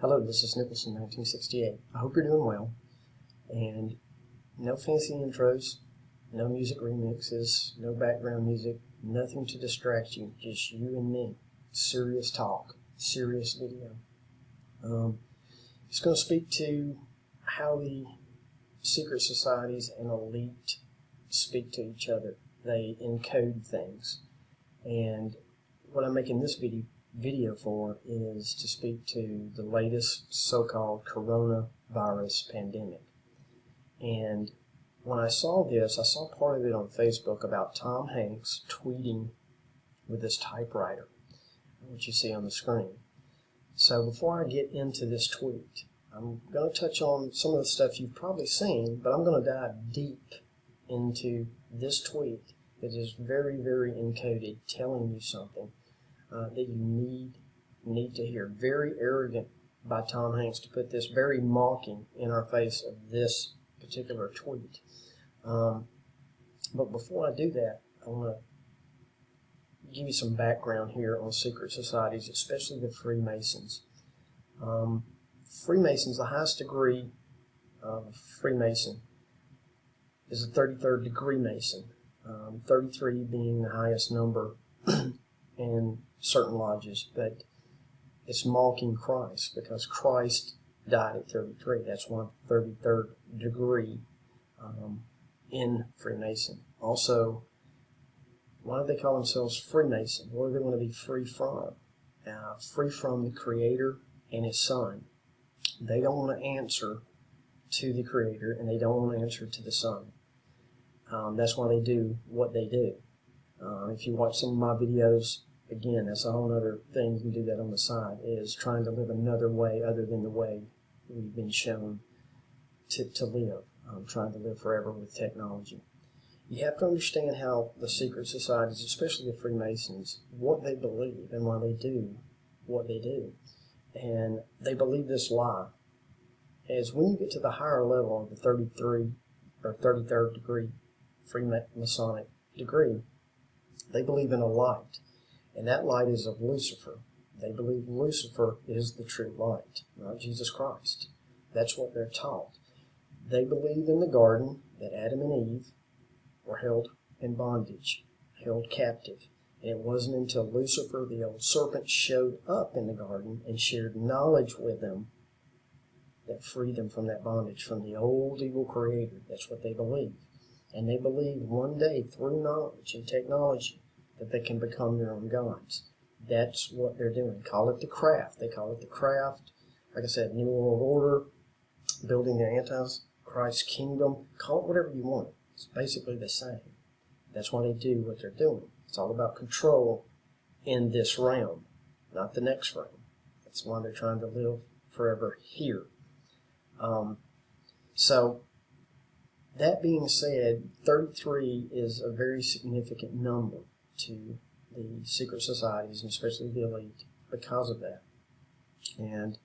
Hello, this is NICHOLSON1968. I hope you're doing well. And no fancy intros, no music remixes, no background music, nothing to distract you, just you and me. Serious talk, serious video. It's going to speak to how the secret societies and elite speak to each other. They encode things. And what I'm making this video for is to speak to the latest so-called coronavirus pandemic. And when I saw this, I saw part of it on Facebook about Tom Hanks tweeting with his typewriter, which you see on the screen. So before I get into this tweet, I'm going to touch on some of the stuff you've probably seen, but I'm going to dive deep into this tweet that is very, very encoded, telling you something that you need to hear. Very arrogant by Tom Hanks to put this, very mocking in our face of this particular tweet. But before I do that, I want to give you some background here on secret societies, especially the Freemasons. Freemasons, the highest degree of Freemason is a 33rd degree Mason, 33 being the highest number in certain lodges, but it's mocking Christ because Christ died at 33. That's why 33rd degree in Freemason. Also, why do they call themselves Freemason? What do they want to be free from? Free from the Creator and His Son. They don't want to answer to the Creator, and they don't want to answer to the Son. That's why they do what they do. If you watch some of my videos, again, that's a whole other thing. You can do that on the side, is trying to live another way other than the way we've been shown to live. Trying to live forever with technology. You have to understand how the secret societies, especially the Freemasons, what they believe and why they do what they do. And they believe this lie. As when you get to the higher level of the 33 or 33rd degree Freemasonic degree, they believe in a light. And that light is of Lucifer. They believe Lucifer is the true light, not Jesus Christ. That's what they're taught. They believe in the garden that Adam and Eve were held in bondage, held captive. And it wasn't until Lucifer, the old serpent, showed up in the garden and shared knowledge with them that freed them from that bondage, from the old evil creator. That's what they believe. And they believe one day, through knowledge and technology, that they can become their own gods. That's what they're doing. Call it the craft. They call it the craft. Like I said, New World Order, building the Antichrist kingdom. Call it whatever you want. It's basically the same. That's why they do what they're doing. It's all about control in this realm, not the next realm. That's why they're trying to live forever here. So, that being said, 33 is a very significant number to the secret societies, and especially the elite, because of that. And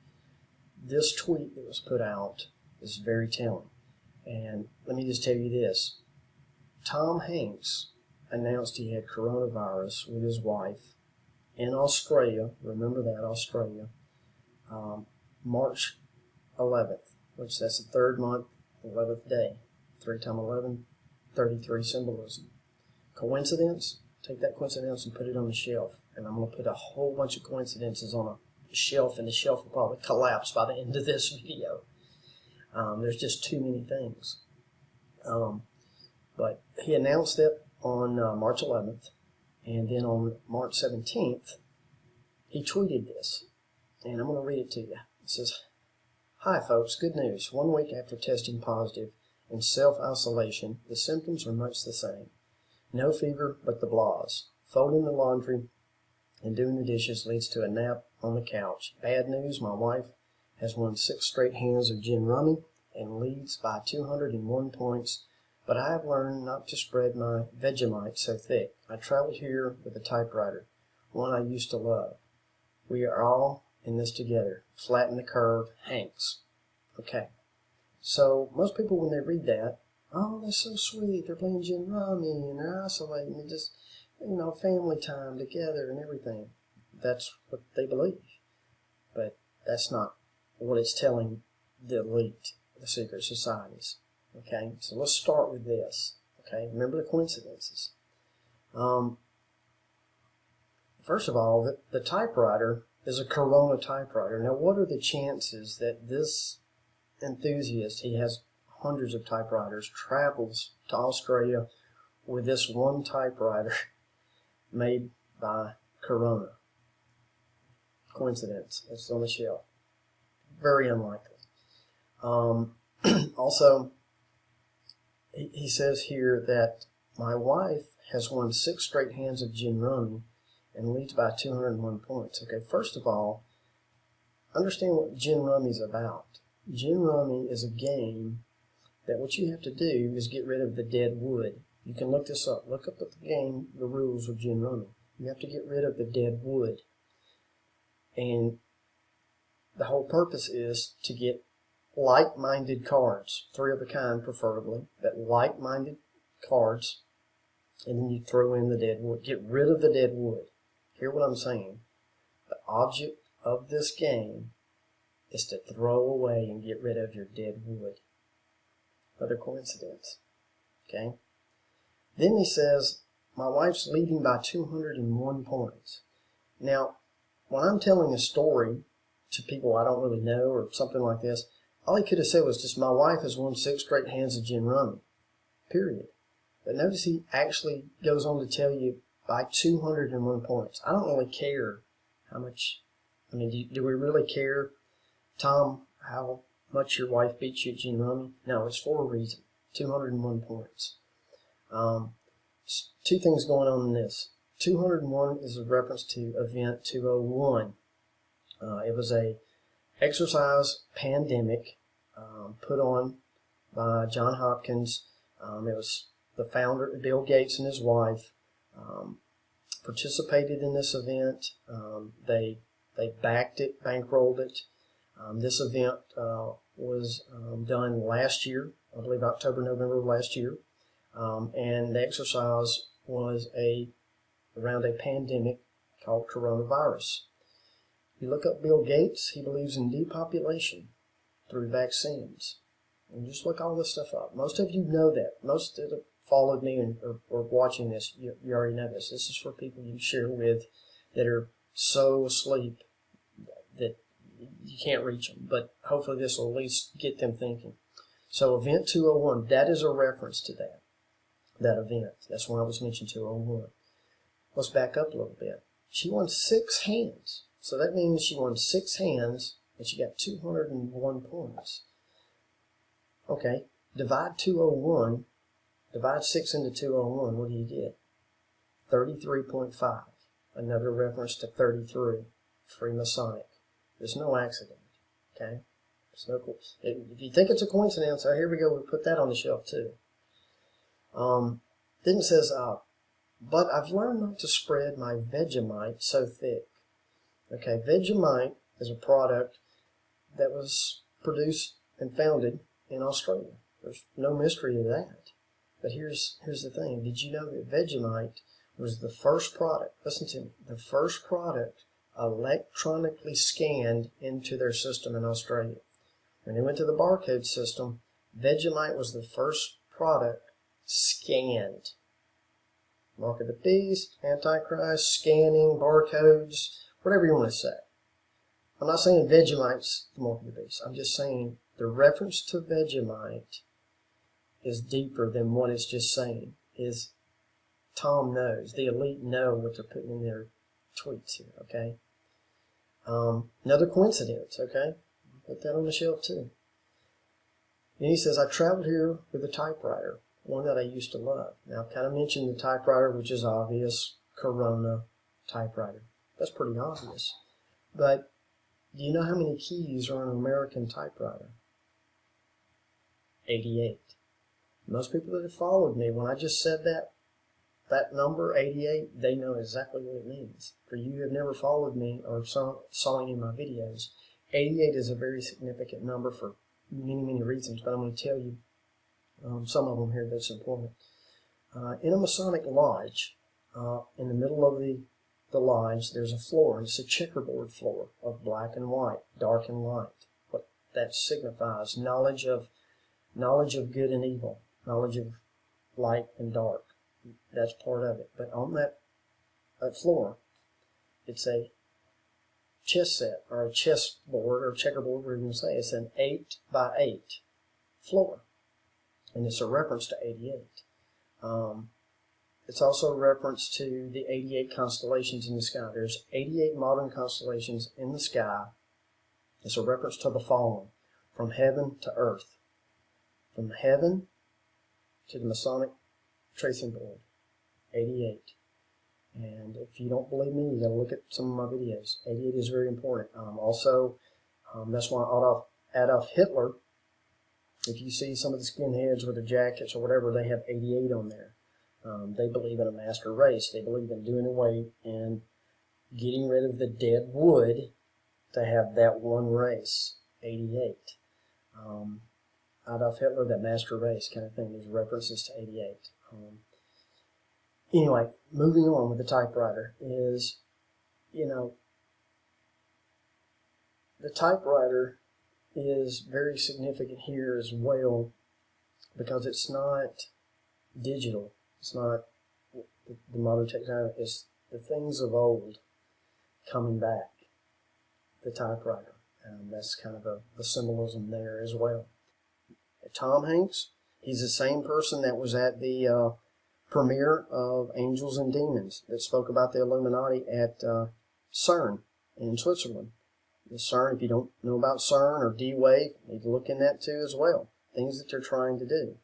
this tweet that was put out is very telling. And let me just tell you this. Tom Hanks announced he had coronavirus with his wife in Australia. Remember that, Australia. March 11th, which that's the third month, 11th day. 3 times 11, 33 symbolism. Coincidence? Take that coincidence and put it on the shelf. And I'm going to put a whole bunch of coincidences on a shelf, and the shelf will probably collapse by the end of this video. There's just too many things. But he announced it on March 11th, and then on March 17th, he tweeted this. And I'm going to read it to you. It says, "Hi folks, good news. 1 week after testing positive in self-isolation, the symptoms are much the same. No fever, but the blahs. Folding the laundry and doing the dishes leads to a nap on the couch. Bad news, my wife has won 6 straight hands of gin rummy and leads by 201 points, but I have learned not to spread my Vegemite so thick. I traveled here with a typewriter, one I used to love. We are all in this together. Flatten the curve, Hanks." Okay. So most people, when they read that, oh, that's so sweet. They're playing gin rummy and they're isolating and just, family time together and everything. That's what they believe. But that's not what it's telling the elite, the secret societies. Okay, so let's start with this. Okay, remember the coincidences. First of all, the typewriter is a Corona typewriter. Now, what are the chances that this enthusiast, he has hundreds of typewriters, travels to Australia with this one typewriter made by Corona? Coincidence. It's on the shelf. Very unlikely. Also, he says here that my wife has won 6 straight hands of gin rummy and leads by 201 points. Okay, first of all, understand what gin rummy is about. Gin rummy is a game that what you have to do is get rid of the dead wood. You can look this up. Look up the game, the rules of gin rummy. You have to get rid of the dead wood. And the whole purpose is to get like-minded cards, 3 of a kind preferably, but like-minded cards, and then you throw in the dead wood. Get rid of the dead wood. Hear what I'm saying? The object of this game is to throw away and get rid of your dead wood. Another coincidence. Okay? Then he says, my wife's leading by 201 points. Now, when I'm telling a story to people I don't really know or something like this, all he could have said was just, my wife has won 6 straight hands of gin rummy. Period. But notice he actually goes on to tell you by 201 points. I don't really care how much, I mean, do we really care, Tom, how much your wife beats you at gin rummy? No, it's for a reason. 201 points. 2 things going on in this. 201 is a reference to event 201. It was a exercise pandemic put on by John Hopkins. It was the founder, Bill Gates, and his wife participated in this event. They backed it, bankrolled it. This event was done last year, I believe October, November of last year. And the exercise was around a pandemic called coronavirus. You look up Bill Gates, he believes in depopulation through vaccines. And just look all this stuff up. Most of you know that. Most that have followed me and or watching this, you already know this. This is for people you share with that are so asleep that you can't reach them. But hopefully this will at least get them thinking. So event 201, that is a reference to that event. That's why I was mentioning 201. Let's back up a little bit. She won 6 hands. So that means she won 6 hands and she got 201 points. Okay, divide 201, divide 6 into 201, what do you get? 33.5. Another reference to 33, Freemasonic. There's no accident, okay? There's no, if you think it's a coincidence, oh, here we go, we'll put that on the shelf too. Then it says, but I've learned not to spread my Vegemite so thick. Okay, Vegemite is a product that was produced and founded in Australia. There's no mystery to that. But here's the thing. Did you know that Vegemite was the first product, listen to me, the first product electronically scanned into their system in Australia? When they went to the barcode system, Vegemite was the first product scanned. Mark of the beast, Antichrist, scanning, barcodes, whatever you want to say. I'm not saying Vegemite's the mark of the beast. I'm just saying the reference to Vegemite is deeper than what it's just saying. Is Tom knows, the elite know what they're putting in their tweets here, okay? Another coincidence, okay? Put that on the shelf too. And he says, I traveled here with a typewriter, one that I used to love. Now, I kind of mentioned the typewriter, which is obvious, Corona typewriter. That's pretty obvious. But do you know how many keys are on an American typewriter? 88. Most people that have followed me, when I just said that number, 88, they know exactly what it means. For you who have never followed me or saw any of my videos, 88 is a very significant number for many, many reasons, but I'm going to tell you some of them here that's important. In a Masonic lodge, in the middle of the lodge, there's a floor. It's a checkerboard floor of black and white, dark and light. that signifies knowledge of good and evil, knowledge of light and dark. That's part of it. But on that floor, it's a chess set, or a chess board, or checkerboard, whatever you want to say. It's an 8 by 8 floor, and it's a reference to 88. It's also a reference to the 88 constellations in the sky. There's 88 modern constellations in the sky. It's a reference to the fallen, from heaven to earth, from heaven to the Masonic tracing board, 88. And if you don't believe me, you got to look at some of my videos. 88 is very important. That's why Adolf Hitler, if you see some of the skinheads with their jackets or whatever, they have 88 on there. They believe in a master race. They believe in doing away and getting rid of the dead wood to have that one race, 88. Adolf Hitler, that master race kind of thing. There's references to 88. Anyway, moving on with the typewriter is, the typewriter is very significant here as well, because it's not digital. It's not the modern technology. It's the things of old coming back, the typewriter. That's kind of a symbolism there as well. Tom Hanks, he's the same person that was at the premiere of Angels and Demons, that spoke about the Illuminati at CERN in Switzerland. The CERN, if you don't know about CERN or D-Wave, you need to look in that too as well. Things that they're trying to do.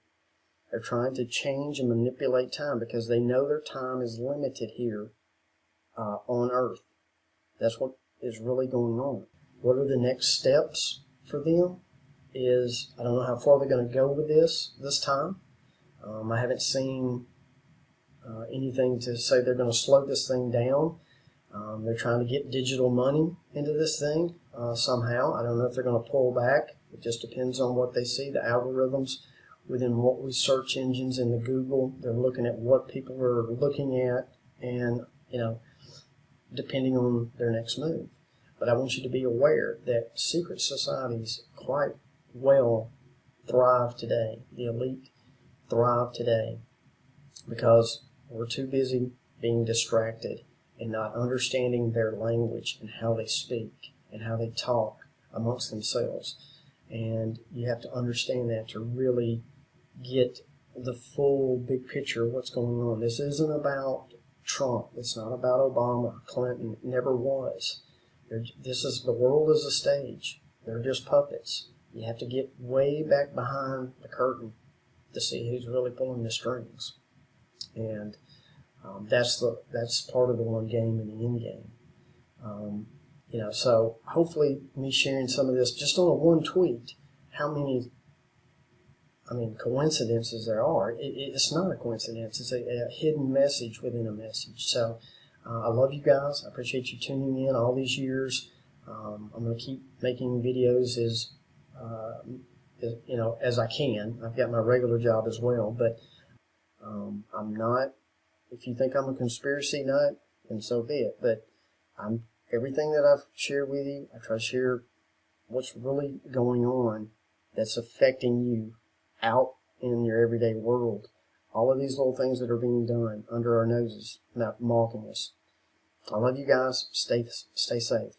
They're trying to change and manipulate time because they know their time is limited here on Earth. That's what is really going on. What are the next steps for them? I don't know how far they're going to go with this time. I haven't seen anything to say they're going to slow this thing down. They're trying to get digital money into this thing somehow. I don't know if they're going to pull back. It just depends on what they see, the algorithms within what we search engines in the Google. They're looking at what people are looking at, and depending on their next move. But I want you to be aware that secret societies quite well thrive today. The elite thrive today because we're too busy being distracted and not understanding their language and how they speak and how they talk amongst themselves. And you have to understand that to really get the full big picture of what's going on. This isn't about Trump. It's not about Obama, Clinton. It never was. The world is a stage. They're just puppets. You have to get way back behind the curtain to see who's really pulling the strings. And that's part of the one game and the end game. So hopefully me sharing some of this just on a one tweet, how many coincidences there are. It's not a coincidence. It's a hidden message within a message. So I love you guys. I appreciate you tuning in all these years. I'm going to keep making videos as I can. I've got my regular job as well, but I'm not. If you think I'm a conspiracy nut, then so be it. But everything that I've shared with you, I try to share what's really going on that's affecting you out in your everyday world. All of these little things that are being done under our noses, not mocking us. I love you guys. Stay safe.